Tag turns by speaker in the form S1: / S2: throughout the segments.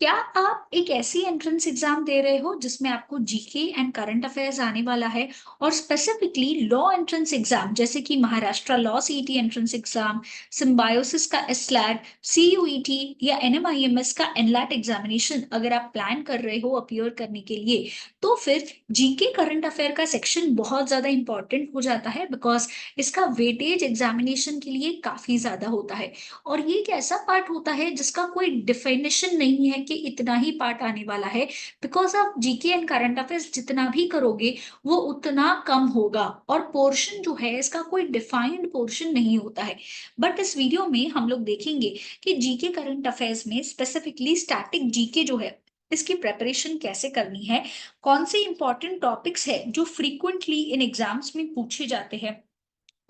S1: क्या आप एक ऐसी एंट्रेंस एग्जाम दे रहे हो जिसमें आपको जीके एंड करंट अफेयर्स आने वाला है और स्पेसिफिकली लॉ एंट्रेंस एग्जाम जैसे कि Maharashtra law CET entrance exam, symbiosis का एसलैट, सीयूईटी या एनएमआईएमएस का एनलैट एग्जामिनेशन अगर आप प्लान कर रहे हो अपीयर करने के लिए, तो फिर जीके करंट अफेयर का सेक्शन बहुत ज्यादा इंपॉर्टेंट हो जाता है बिकॉज इसका वेटेज एग्जामिनेशन के लिए काफी ज्यादा होता है। और ये एक ऐसा पार्ट होता है जिसका कोई डिफिनेशन नहीं है कि इतना ही पार्ट आने वाला है। बिकॉज आप जीके एंड करंट अफेयर्स जितना भी करोगे वो उतना कम होगा और पोर्शन जो है इसका कोई डिफाइंड पोर्शन नहीं होता है। बट इस वीडियो में हम लोग देखेंगे कि जीके करंट अफेयर्स में स्पेसिफिकली स्टैटिक जीके जो है इसकी प्रेपरेशन कैसे करनी है, कौन से इंपॉर्टेंट टॉपिक्स है जो फ्रीक्वेंटली इन एग्जाम्स में पूछे जाते हैं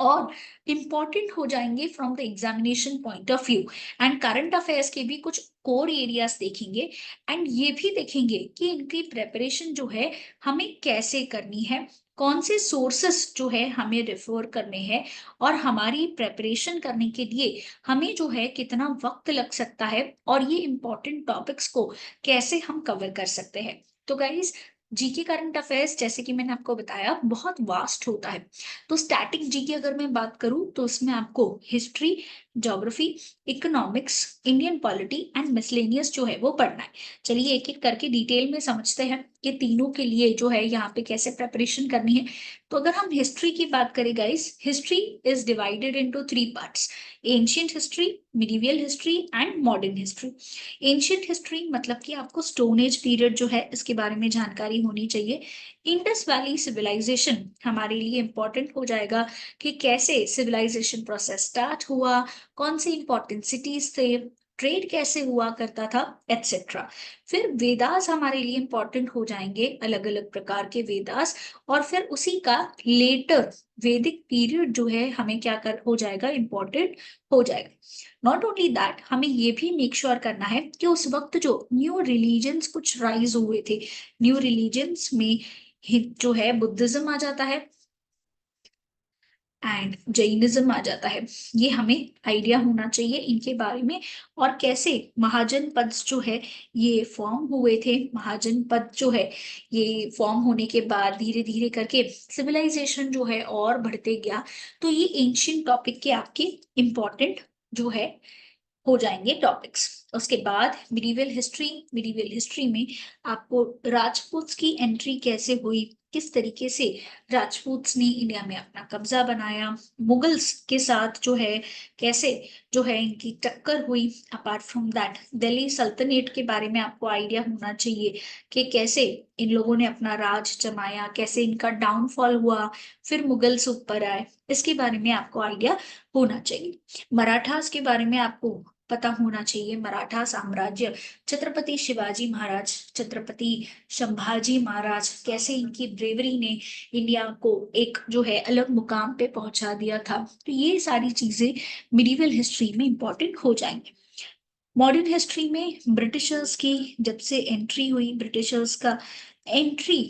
S1: और इम्पॉर्टेंट हो जाएंगे from the examination point of view. And current affairs के भी कुछ कोर एरियाज देखेंगे एंड ये भी देखेंगे कि इनकी प्रेपरेशन जो है हमें कैसे करनी है, कौन से सोर्सेस जो है हमें रेफर करने हैं और हमारी प्रेपरेशन करने के लिए हमें जो है कितना वक्त लग सकता है और ये इंपॉर्टेंट टॉपिक्स को कैसे हम कवर कर सकते हैं। तो गाइज, जीके करंट अफेयर्स जैसे कि मैंने आपको बताया बहुत वास्ट होता है। तो स्टैटिक जीके अगर मैं बात करूं तो इसमें आपको history, geography, economics, Indian polity and miscellaneous जो है वो पढ़ना है। चलिए एक एक करके डिटेल में समझते हैं कि तीनों के लिए जो है यहाँ पे कैसे प्रेपरेशन करनी है। तो अगर हम हिस्ट्री की बात करें guys, history is divided into three parts: ancient history, medieval history and modern history. Ancient history मतलब कि आपको स्टोन एज पीरियड जो है इसके बारे में जानकारी होनी चाहिए। इंडस वैली सिविलाइजेशन हमारे लिए इंपॉर्टेंट हो जाएगा कि कैसे सिविलाइजेशन प्रोसेस स्टार्ट हुआ, कौन से इंपॉर्टेंट सिटीज थे, ट्रेड कैसे हुआ करता था, एटसेट्रा। फिर वेदास हमारे लिए इंपॉर्टेंट हो जाएंगे, अलग अलग प्रकार के वेदास। और फिर उसी का लेटर वैदिक पीरियड जो है हमें क्या कर हो जाएगा, इंपॉर्टेंट हो जाएगा। नॉट ओनली दैट, हमें ये भी मेक श्योर करना है कि उस वक्त जो न्यू रिलीजन्स कुछ राइज हुए थे, न्यू रिलीजन्स में जो है बुद्धिज्म आ जाता है एंड जैनिज्म आ जाता है। ये हमें आइडिया होना चाहिए इनके बारे में और कैसे महाजन पद जो है ये फॉर्म हुए थे। महाजन पद जो है ये फॉर्म होने के बाद धीरे धीरे करके सिविलाइजेशन जो है और बढ़ते गया। तो ये एंशियंट टॉपिक के आपके इम्पोर्टेंट जो है हो जाएंगे टॉपिक्स। उसके बाद मिडिवल हिस्ट्री, मिडिवल हिस्ट्री में आपको राजपूत की एंट्री कैसे हुई, किस तरीके से राजपूत ने इंडिया में अपना कब्जा बनाया, मुगल्स के साथ जो है कैसे जो है इनकी टक्कर हुई। अपार्ट फ्रॉम दैट दिल्ली सल्तनत के बारे में आपको आइडिया होना चाहिए कि कैसे इन लोगों ने अपना राज जमाया, कैसे इनका डाउनफॉल हुआ, फिर मुगल्स ऊपर आए, इसके बारे में आपको आइडिया होना चाहिए। मराठास के बारे में आपको पता होना चाहिए। मराठा साम्राज्य, छत्रपति शिवाजी महाराज, छत्रपति संभाजी महाराज, कैसे इनकी ब्रेवरी ने इंडिया को एक जो है अलग मुकाम पे पहुंचा दिया था। तो ये सारी चीजें मिडिवल हिस्ट्री में इंपॉर्टेंट हो जाएंगे। मॉडर्न हिस्ट्री में ब्रिटिशर्स की जब से एंट्री हुई, ब्रिटिशर्स का एंट्री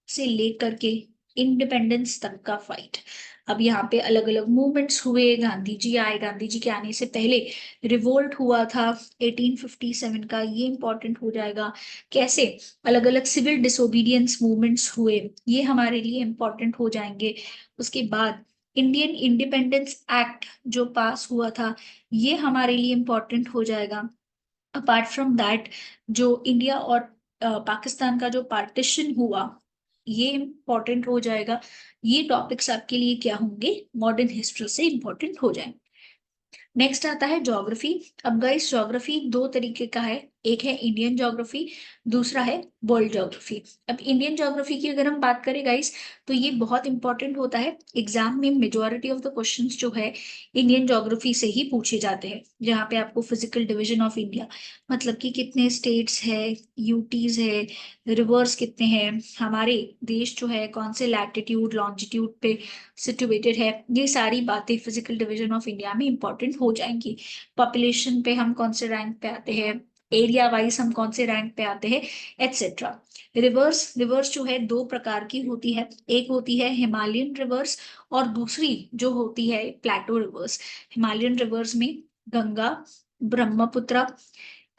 S1: से लेकर के इंडिपेंडेंस तक का फाइट। अब यहाँ पे अलग अलग मूवमेंट्स हुए, गांधी जी आए, गांधी जी के आने से पहले रिवोल्ट हुआ था 1857 का, ये इंपॉर्टेंट हो जाएगा। कैसे अलग अलग सिविल डिसोबीडियंस मूवमेंट्स हुए, ये हमारे लिए इंपॉर्टेंट हो जाएंगे। उसके बाद इंडियन इंडिपेंडेंस एक्ट जो पास हुआ था, ये हमारे लिए इंपॉर्टेंट हो जाएगा। अपार्ट फ्रॉम दैट जो इंडिया और पाकिस्तान का जो पार्टीशन हुआ, ये इंपॉर्टेंट हो जाएगा। ये टॉपिक्स आपके लिए क्या होंगे, मॉडर्न हिस्ट्री से इंपॉर्टेंट हो जाएंगे। नेक्स्ट आता है ज्योग्राफी। अब गाइस ज्योग्राफी दो तरीके का है, एक है इंडियन ज्योग्राफी, दूसरा है वर्ल्ड ज्योग्राफी। अब इंडियन ज्योग्राफी की अगर हम बात करें गाइस, तो ये बहुत इंपॉर्टेंट होता है। एग्जाम में मेजोरिटी ऑफ द क्वेश्चंस जो है इंडियन ज्योग्राफी से ही पूछे जाते हैं, जहाँ पे आपको फिजिकल डिवीजन ऑफ इंडिया मतलब कि कितने स्टेट्स है, यूटीज है, रिवर्स कितने हैं, हमारे देश जो है कौन से लैटिट्यूड लॉन्जिट्यूड पे सिचुएटेड है, ये सारी बातें फिजिकल डिवीजन ऑफ इंडिया में इंपॉर्टेंट हो जाएंगी। पॉपुलेशन पे हम कौन से रैंक पे आते हैं, एरिया वाइज हम कौन से रैंक पे आते हैं, एटसेट्रा। रिवर्स, रिवर्स जो है दो प्रकार की होती है, एक होती है हिमालयन रिवर्स और दूसरी जो होती है प्लेटो रिवर्स। हिमालयन रिवर्स में गंगा, ब्रह्मपुत्र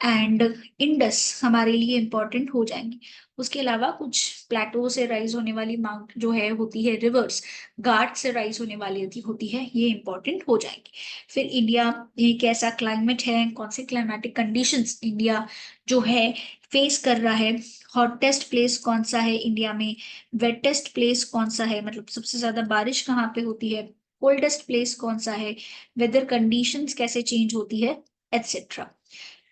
S1: एंड इंडस हमारे लिए इम्पोर्टेंट हो जाएंगे। उसके अलावा कुछ प्लेटो से राइज होने वाली माउंट जो है होती है, रिवर्स घाट से राइज होने वाली होती है, ये इम्पोर्टेंट हो जाएंगे। फिर इंडिया ये कैसा क्लाइमेट है, कौन से क्लाइमेटिक कंडीशंस इंडिया जो है फेस कर रहा है, हॉटेस्ट प्लेस कौन सा है इंडिया में, वेटेस्ट प्लेस कौन सा है, मतलब सबसे ज्यादा बारिश कहाँ पे होती है, कोल्डेस्ट प्लेस कौन सा है, वेदर कंडीशंस कैसे चेंज होती है, एटसेट्रा।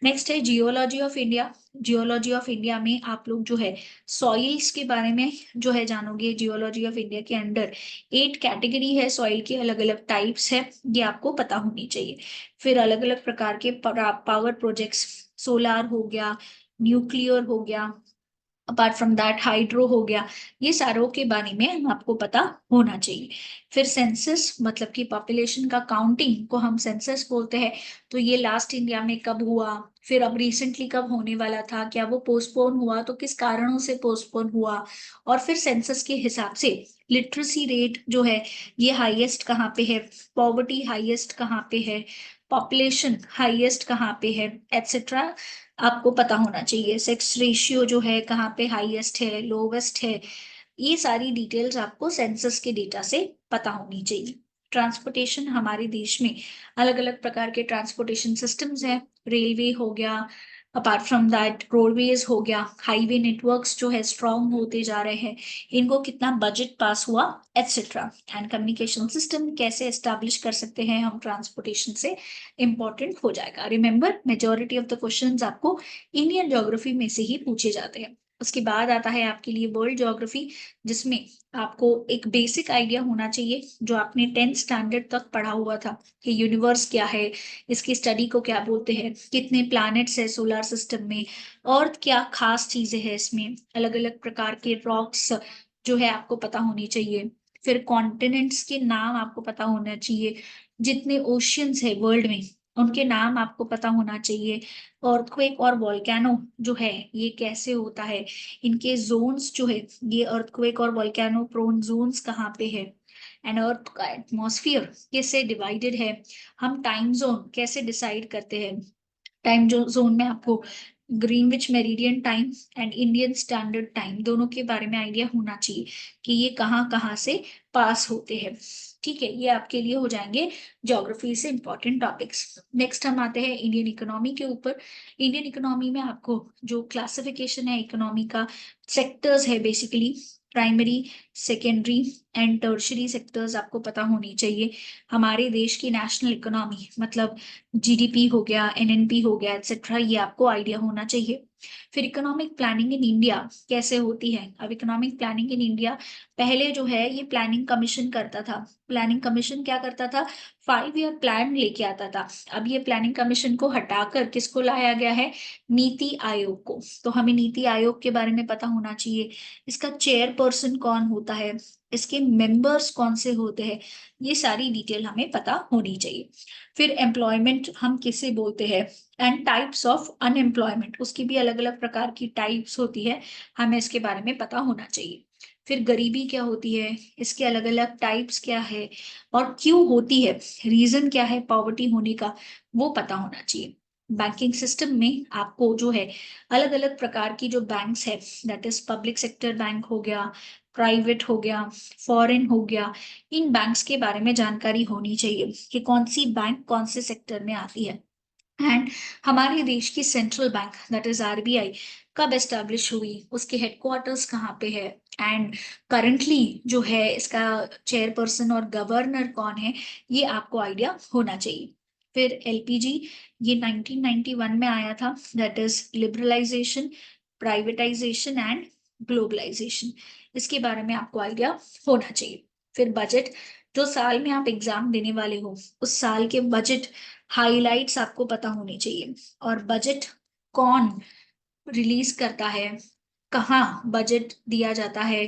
S1: नेक्स्ट है geology of India. Geology of India में आप लोग जो है सॉइल्स के बारे में जो है जानोगे। जियोलॉजी ऑफ इंडिया के अंडर 8 कैटेगरी है सॉइल की, अलग अलग टाइप्स है, ये आपको पता होनी चाहिए। फिर अलग अलग प्रकार के पावर प्रोजेक्ट्स, सोलार हो गया, न्यूक्लियर हो गया, अपार्ट फ्रॉम दैट हाइड्रो हो गया, ये सारों के बारे में आपको पता होना चाहिए। फिर सेंसस मतलब कि पॉपुलेशन का काउंटिंग को हम सेंसस बोलते हैं, तो ये लास्ट इंडिया में कब हुआ, फिर अब रिसेंटली कब होने वाला था, क्या वो पोस्टपोन हुआ तो किस कारणों से पोस्टपोन हुआ, और फिर सेंसस के हिसाब से लिटरेसी रेट जो है ये हाईएस्ट कहाँ पे है, पॉवर्टी हाईएस्ट कहाँ पे है, पॉपुलेशन हाईएस्ट कहाँ पे है, एटसेट्रा आपको पता होना चाहिए। सेक्स रेशियो जो है कहाँ पे हाईएस्ट है, लोवेस्ट है, ये सारी डिटेल्स आपको सेंसस के डेटा से पता होनी चाहिए। ट्रांसपोर्टेशन हमारे देश में अलग अलग प्रकार के ट्रांसपोर्टेशन सिस्टम्स हैं, रेलवे हो गया, अपार्ट फ्रॉम दैट रोडवेज हो गया, हाईवे नेटवर्क्स जो है स्ट्रॉन्ग होते जा रहे हैं, इनको कितना बजट पास हुआ, एटसेट्रा। एंड कम्युनिकेशन सिस्टम कैसे एस्टैब्लिश कर सकते हैं हम ट्रांसपोर्टेशन से, इंपॉर्टेंट हो जाएगा। Remember majority of the questions आपको इंडियन ज्योग्राफी में से ही पूछे जाते हैं। उसके बाद आता है आपके लिए वर्ल्ड ज्योग्राफी, जिसमें आपको एक बेसिक आइडिया होना चाहिए जो आपने 10th स्टैंडर्ड तक पढ़ा हुआ था कि यूनिवर्स क्या है, इसकी स्टडी को क्या बोलते हैं, कितने प्लैनेट्स है सोलर सिस्टम में, अर्थ क्या खास चीजें हैं इसमें, अलग अलग प्रकार के रॉक्स जो है आपको पता होनी चाहिए। फिर कॉन्टिनेंट्स के नाम आपको पता होना चाहिए, जितने ओशियंस है वर्ल्ड में उनके नाम आपको पता होना चाहिए। अर्थक्वेक और वॉल्केनो जो है ये कैसे होता है, इनके जोन्स जो है, ये अर्थक्वेक और वॉल्केनो प्रोन जोन्स कहाँ पे है, एंड अर्थ का एटमॉस्फेयर कैसे डिवाइडेड है, हम टाइम जोन कैसे डिसाइड करते हैं। टाइम जो जोन में आपको Greenwich meridian time and Indian standard time दोनों के बारे में आइडिया होना चाहिए कि ये कहाँ कहाँ से पास होते हैं। ठीक है, ये आपके लिए हो जाएंगे ज्योग्राफी से इंपॉर्टेंट टॉपिक्स। नेक्स्ट हम आते हैं इंडियन इकोनॉमी के ऊपर। इंडियन इकोनॉमी में आपको जो क्लासिफिकेशन है इकोनॉमी का, सेक्टर्स है basically, primary, secondary and tertiary sectors आपको पता होनी चाहिए। हमारे देश की नेशनल इकोनॉमी मतलब जीडीपी हो गया, एनएनपी हो गया, एटसेट्रा, ये आपको आइडिया होना चाहिए। फिर इकोनॉमिक प्लानिंग इन इंडिया कैसे होती है। अब इकोनॉमिक प्लानिंग इन इंडिया पहले जो है ये प्लानिंग कमीशन करता था। प्लानिंग कमीशन क्या करता था, 5 ईयर प्लान लेके आता था। अब ये प्लानिंग कमीशन को हटाकर किसको लाया गया है, नीति आयोग को। तो हमें नीति आयोग के बारे में पता होना चाहिए, इसका चेयरपर्सन कौन होता है, इसके मेंबर्स कौन से होते हैं, ये सारी डिटेल हमें पता होनी चाहिए। फिर एम्प्लॉयमेंट हम किसे बोलते हैं, एंड टाइप्स ऑफ अनएम्प्लॉयमेंट, उसकी भी अलग अलग प्रकार की टाइप्स होती है, हमें इसके बारे में पता होना चाहिए। फिर गरीबी क्या होती है, इसके अलग अलग टाइप्स क्या है और क्यों होती है, रीजन क्या है पॉवर्टी होने का, वो पता होना चाहिए। बैंकिंग सिस्टम में आपको जो है अलग अलग प्रकार की जो बैंक्स है, that is public sector bank हो गया, प्राइवेट हो गया, फॉरेन हो गया, इन बैंक्स के बारे में जानकारी होनी चाहिए कि कौन सी बैंक कौन से सेक्टर में आती है। एंड हमारे देश की central bank that is RBI कब एस्टेब्लिश हुई, उसके हेडक्वार्टर्स कहाँ पे है, एंड करंटली जो है इसका चेयरपर्सन और गवर्नर कौन है, ये आपको आइडिया होना चाहिए। फिर एलपीजी, ये 1991 में आया था, that is liberalisation, privatisation and globalisation, इसके बारे में आपको आइडिया होना चाहिए। फिर बजट, जो साल में आप एग्जाम देने वाले हो उस साल के बजट हाइलाइट्स आपको पता होनी चाहिए, और बजट कौन रिलीज करता है, कहाँ बजट दिया जाता है,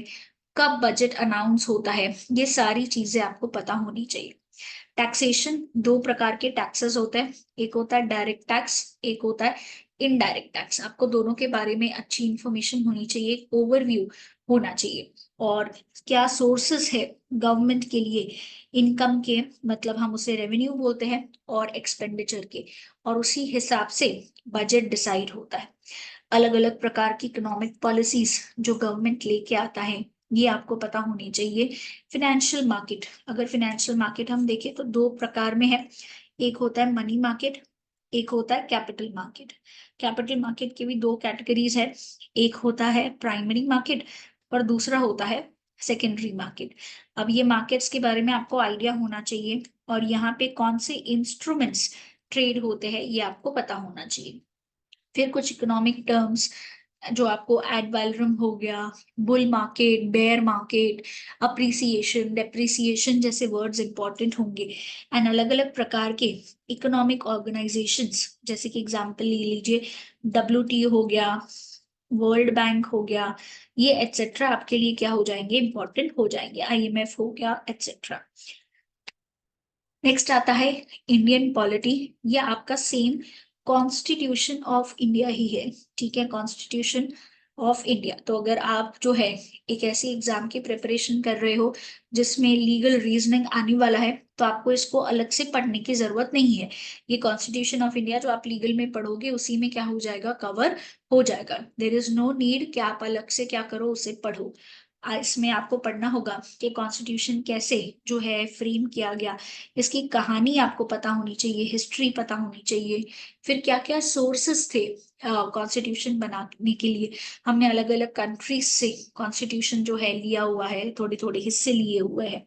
S1: कब बजट अनाउंस होता है, ये सारी चीजें आपको पता होनी चाहिए। टैक्सेशन, 2 प्रकार के टैक्सेस होते हैं, एक होता है डायरेक्ट टैक्स, एक होता है इनडायरेक्ट टैक्स। आपको दोनों के बारे में अच्छी इंफॉर्मेशन होनी चाहिए, ओवरव्यू होना चाहिए। और क्या सोर्सेस है गवर्नमेंट के लिए इनकम के, मतलब हम उसे रेवेन्यू बोलते हैं, और एक्सपेंडिचर के, और उसी हिसाब से बजट डिसाइड होता है। अलग अलग प्रकार की इकोनॉमिक पॉलिसीज जो गवर्नमेंट लेके आता है ये आपको पता होनी चाहिए। फिनेंशियल मार्केट, अगर फिनेंशियल मार्केट हम देखें तो दो प्रकार में है, एक होता है मनी मार्केट, एक होता है कैपिटल मार्केट। कैपिटल मार्केट की भी दो कैटेगरीज है, एक होता है प्राइमरी मार्केट और दूसरा होता है सेकेंडरी मार्केट। अब ये मार्केट्स के बारे में आपको आइडिया होना चाहिए, और यहाँ पे कौन से इंस्ट्रूमेंट्स ट्रेड होते हैं ये आपको पता होना चाहिए। फिर कुछ इकोनॉमिक टर्म्स जो आपको एड वैलोरम हो गया, bull market, bear market, appreciation, depreciation जैसे वर्ड्स इंपॉर्टेंट होंगे। एंड अलग अलग प्रकार के इकोनॉमिक ऑर्गेनाइजेशंस, जैसे कि एग्जांपल ले लीजिए WTO हो गया, वर्ल्ड बैंक हो गया, ये एटसेट्रा आपके लिए क्या हो जाएंगे, इंपॉर्टेंट हो जाएंगे। IMF हो गया एटसेट्रा। नेक्स्ट आता है इंडियन पॉलिटी। ये आपका सेम कॉन्स्टिट्यूशन ऑफ इंडिया ही है, ठीक है, कॉन्स्टिट्यूशन ऑफ इंडिया। तो अगर आप जो है एक ऐसी एग्जाम की प्रिपरेशन कर रहे हो जिसमें लीगल रीजनिंग आने वाला है, तो आपको इसको अलग से पढ़ने की जरूरत नहीं है। ये कॉन्स्टिट्यूशन ऑफ इंडिया जो आप लीगल में पढ़ोगे उसी में क्या हो जाएगा, कवर हो जाएगा। देर इज नो नीड कि आप अलग से क्या करो, उसे पढ़ो। इसमें आपको पढ़ना होगा कि कॉन्स्टिट्यूशन कैसे जो है फ्रेम किया गया, इसकी कहानी आपको पता होनी चाहिए, हिस्ट्री पता होनी चाहिए। फिर क्या क्या सोर्सेस थे कॉन्स्टिट्यूशन बनाने के लिए, हमने अलग अलग कंट्रीज से कॉन्स्टिट्यूशन जो है लिया हुआ है, थोड़े थोड़े हिस्से लिए हुए हैं।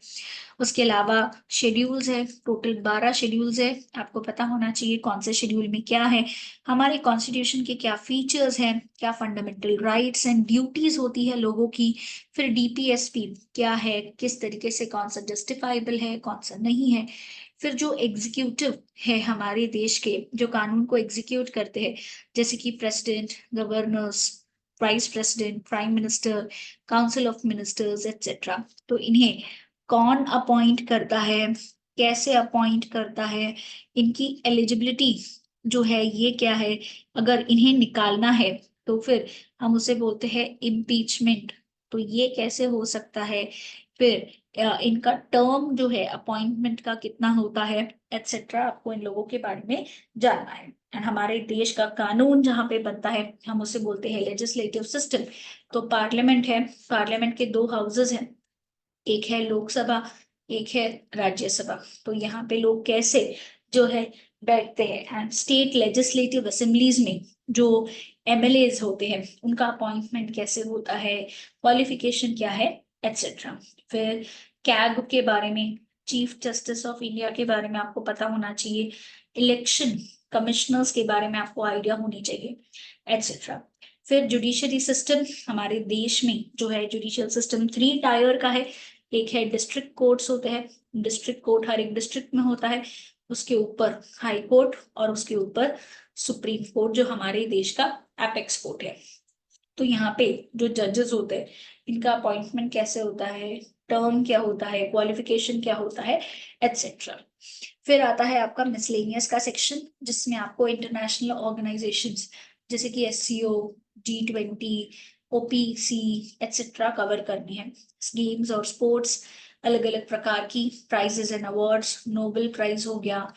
S1: उसके अलावा शेड्यूल्स है, टोटल 12 शेड्यूल्स है, आपको पता होना चाहिए कौन से शेड्यूल में क्या है, हमारे कॉन्स्टिट्यूशन के क्या फीचर्स हैं, क्या फंडामेंटल राइट्स एंड ड्यूटीज होती है लोगों की। फिर DPSP क्या है, किस तरीके से कौन सा जस्टिफाइबल है, कौन सा नहीं है। फिर जो एग्जीक्यूटिव है हमारे देश के, जो कानून को एग्जीक्यूट करते हैं, जैसे कि president, governors, vice president, prime minister, council of ministers etcetera, तो इन्हें कौन अपॉइंट करता है, कैसे अपॉइंट करता है, इनकी एलिजिबिलिटी जो है ये क्या है, अगर इन्हें निकालना है तो फिर हम उसे बोलते हैं इम्पीचमेंट, तो ये कैसे हो सकता है। फिर इनका टर्म जो है अपॉइंटमेंट का कितना होता है एटसेट्रा, आपको इन लोगों के बारे में जानना है। एंड हमारे देश का कानून जहाँ पे बनता है हम उसे बोलते हैं लेजिस्लेटिव सिस्टम। तो पार्लियामेंट है, पार्लियामेंट के दो हाउसेज हैं, एक है लोकसभा, एक है राज्यसभा। तो यहाँ पे लोग कैसे जो है बैठते हैं, एंड स्टेट लेजिस्लेटिव असेंबलीज में जो MLAs होते हैं उनका अपॉइंटमेंट कैसे होता है, क्वालिफिकेशन क्या है एटसेट्रा। फिर कैग के बारे में, चीफ जस्टिस ऑफ इंडिया के बारे में आपको पता होना चाहिए, इलेक्शन कमिश्नर्स के बारे में आपको आइडिया होनी चाहिए एटसेट्रा। फिर जुडिशरी सिस्टम, हमारे देश में जो है जुडिशियल सिस्टम 3 टायर का है। एक है डिस्ट्रिक्ट कोर्ट्स होते हैं, डिस्ट्रिक्ट कोर्ट हर एक डिस्ट्रिक्ट में होता है, उसके ऊपर हाई कोर्ट और उसके ऊपर सुप्रीम कोर्ट जो हमारे देश का एपेक्स कोर्ट है। तो यहाँ पे जो जजेस होते हैं इनका अपॉइंटमेंट कैसे होता है, टर्म क्या होता है, क्वालिफिकेशन क्या होता है एटसेट्रा। फिर आता है आपका मिसलेनियस का सेक्शन, जिसमें आपको इंटरनेशनल ऑर्गेनाइजेशंस जैसे कि SCO, G20, OPC etcetera cover करनी है। गेम्स और स्पोर्ट्स, अलग अलग प्रकार की prizes and awards, Nobel prize हो गया,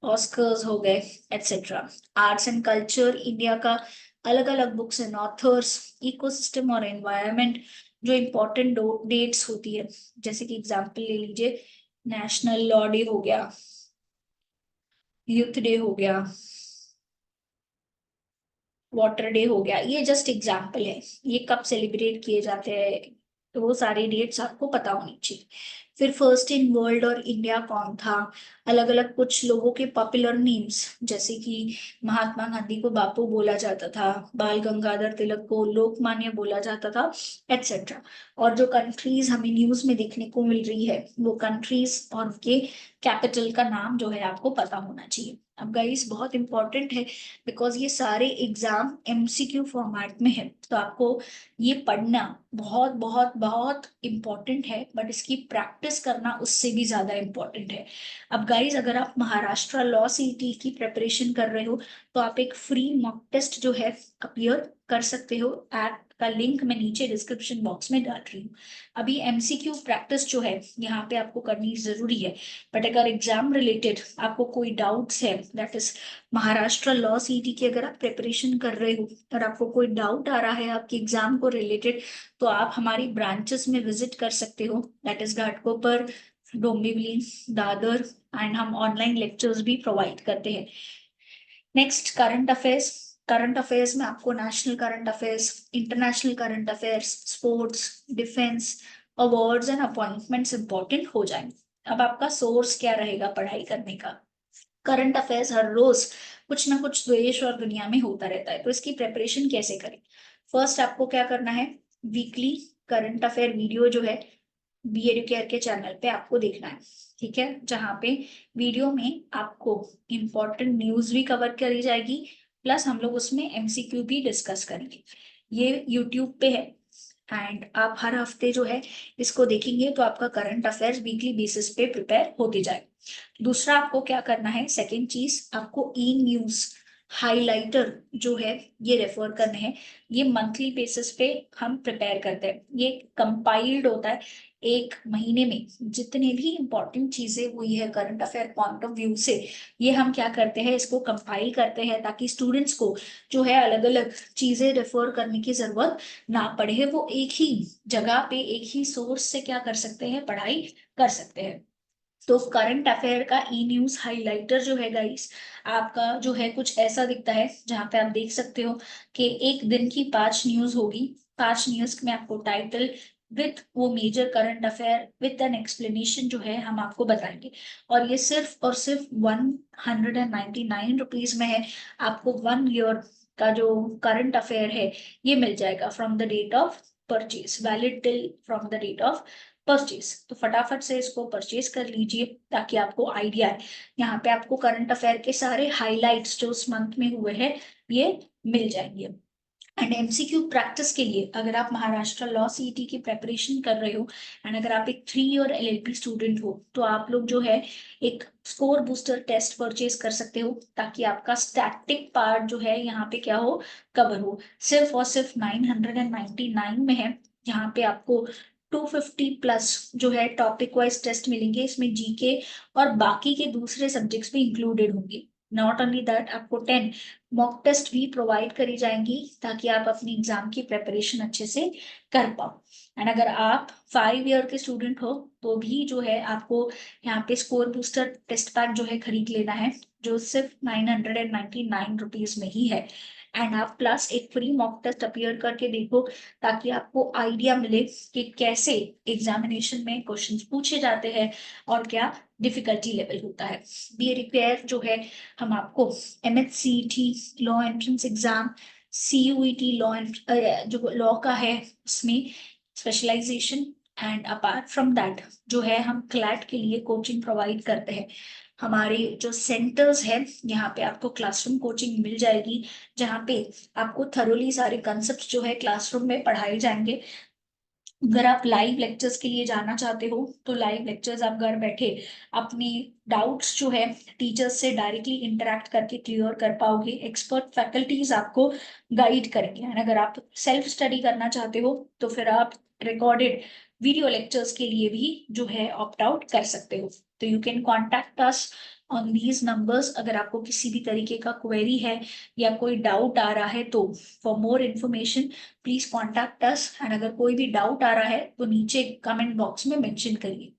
S1: ऑस्कर्स हो गए etcetera. Arts and culture, India का अलग अलग बुक्स एंड ऑथर्स, इकोसिस्टम और एनवायरनमेंट, जो इम्पोर्टेंट डेट्स होती है, जैसे कि एग्जांपल ले लीजिए नेशनल लॉ डे हो गया, यूथ डे हो गया, वाटर डे हो गया, ये जस्ट एग्जाम्पल है, ये कब सेलिब्रेट किए जाते हैं, तो वो सारी डेट्स आपको पता होनी चाहिए। फिर फर्स्ट इन वर्ल्ड और इंडिया कौन था, अलग अलग कुछ लोगों के पॉपुलर नेम्स, जैसे कि महात्मा गांधी को बापू बोला जाता था, बाल गंगाधर तिलक को लोकमान्य बोला जाता था एटसेट्रा। और जो कंट्रीज हमें न्यूज में देखने को मिल रही है वो कंट्रीज और उनके कैपिटल का नाम जो है आपको पता होना चाहिए। अब गाइस बहुत इंपॉर्टेंट है, बिकॉज ये सारे एग्जाम MCQ फॉर्मेट में है, तो आपको ये पढ़ना बहुत बहुत बहुत इंपॉर्टेंट है, बट इसकी प्रैक्टिस करना उससे भी ज्यादा इंपॉर्टेंट है। अब गाइस अगर आप महाराष्ट्र लॉ CET की प्रिपरेशन कर रहे हो तो आप एक फ्री मॉक टेस्ट जो है अपीयर कर सकते हो एट का लिंक मैं नीचे डिस्क्रिप्शन बॉक्स में डाल रही हूँ। अभी एमसीक्यू प्रैक्टिस जो है यहाँ पे आपको करनी जरूरी है, बट अगर एग्जाम रिलेटेड आपको कोई डाउट्स है, दैट इज महाराष्ट्र लॉ सीटी की अगर आप प्रिपरेशन कर रहे हो और आपको कोई डाउट आ रहा है आपके एग्जाम को रिलेटेड, तो आप हमारी ब्रांचेस में विजिट कर सकते हो, that is Ghatkopar, Dombivli, Dadar, and हम ऑनलाइन लेक्चर्स भी प्रोवाइड करते हैं। Next current affairs. Current affairs में आपको national current affairs, international current affairs, sports, defence, awards and appointments important हो जाएंगे। अब आपका सोर्स क्या रहेगा पढ़ाई करने का? करंट अफेयर्स हर रोज कुछ ना कुछ देश और दुनिया में होता रहता है, तो इसकी प्रिपरेशन कैसे करें? फर्स्ट आपको क्या करना है, वीकली करंट अफेयर वीडियो जो है बी एडुकेयर के चैनल पे आपको देखना है, ठीक है, जहाँ पे वीडियो में आपको इम्पोर्टेंट न्यूज भी कवर करी जाएगी, प्लस हम लोग उसमें एमसीक्यू भी डिस्कस करेंगे। ये यूट्यूब पे है एंड आप हर हफ्ते जो है इसको देखेंगे तो आपका करंट अफेयर्स वीकली बेसिस पे प्रिपेयर होते जाए। दूसरा आपको क्या करना है, सेकेंड चीज, आपको ई न्यूज हाइलाइटर जो है ये रेफर करने हैं। ये मंथली बेसिस पे हम प्रिपेयर करते हैं, ये कंपाइल्ड होता है एक महीने में जितने भी इंपॉर्टेंट चीजें हुई है current affair point of view से, ये हम क्या करते हैं इसको कंपाइल करते हैं ताकि स्टूडेंट्स को जो है अलग अलग चीजें रेफर करने की जरूरत ना पड़े, वो एक ही जगह पे एक ही सोर्स से क्या कर सकते हैं, पढ़ाई कर सकते हैं। तो करंट अफेयर का ई न्यूज हाइलाइटर जो है गाइस, आपका जो है कुछ ऐसा दिखता है जहां पे आप देख सकते हो कि एक दिन की 5 न्यूज होगी। 5 न्यूज में आपको टाइटल विथ वो major current affair with an explanation जो है हम आपको बताएंगे, और ये सिर्फ और सिर्फ 199 रुपीज में है। आपको 1 ईयर का जो करंट अफेयर है ये मिल जाएगा from the date of purchase, valid till from the date of purchase. तो फटाफट से इसको परचेज कर लीजिए ताकि आपको आइडिया है। यहाँ पे आपको करंट अफेयर के सारे हाइलाइट्स जो उस मंथ में हुए हैं ये मिल जाएंगे। एंड एमसीक्यू प्रैक्टिस के लिए अगर आप महाराष्ट्र लॉ सीईटी की प्रेपरेशन कर रहे हो एंड अगर आप एक 3 ईयर एलएलबी स्टूडेंट हो, तो आप लोग जो है एक स्कोर बूस्टर टेस्ट परचेज कर सकते हो ताकि आपका स्टैटिक पार्ट जो है यहाँ पे क्या हो, कवर हो। सिर्फ और सिर्फ 999 में है। यहाँ पे आपको 250 प्लस जो है टॉपिक वाइज टेस्ट मिलेंगे, इसमें जीके और बाकी के दूसरे सब्जेक्ट्स भी इंक्लूडेड होंगे। नॉट ओनली दैट, आपको 10 मॉक टेस्ट भी प्रोवाइड करी जाएंगी ताकि आप अपनी एग्जाम की प्रेपरेशन अच्छे से कर पाओ। एंड अगर आप 5 ईयर के स्टूडेंट हो तो भी जो है आपको यहाँ पे स्कोर बूस्टर टेस्ट पैक जो है खरीद लेना है, जो सिर्फ 999 रुपीज में ही है। एंड आप प्लस एक फ्री मॉक टेस्ट अपीयर करके देखो ताकि आपको आइडिया मिले कि कैसे एग्जामिनेशन में क्वेश्चंस पूछे जाते हैं और क्या डिफिकल्टी लेवल होता है। बी रिपेयर जो है हम आपको MHCET law entrance exam, CUET law जो लॉ का है उसमें specialisation, and apart from that जो है हम क्लैट के लिए कोचिंग प्रोवाइड करते हैं। हमारे जो सेंटर्स है यहाँ पे आपको क्लासरूम कोचिंग मिल जाएगी जहाँ पे आपको थरोली सारे कंसेप्ट जो है क्लासरूम में पढ़ाए जाएंगे। अगर आप लाइव लेक्चर्स के लिए जाना चाहते हो तो लाइव लेक्चर्स आप घर बैठे अपने डाउट्स जो है टीचर्स से डायरेक्टली इंटरेक्ट करके क्लियर कर पाओगे। एक्सपर्ट फैकल्टीज आपको गाइड करेंगे। एंड अगर आप सेल्फ स्टडी करना चाहते हो तो फिर आप रिकॉर्डेड वीडियो लेक्चर्स के लिए भी जो है ऑप्ट आउट कर सकते हो। तो you can contact us on these numbers अगर आपको किसी भी तरीके का क्वेरी है या कोई डाउट आ रहा है तो। For more information please contact us, and अगर कोई भी डाउट आ रहा है तो नीचे कमेंट बॉक्स में मेंशन करिए।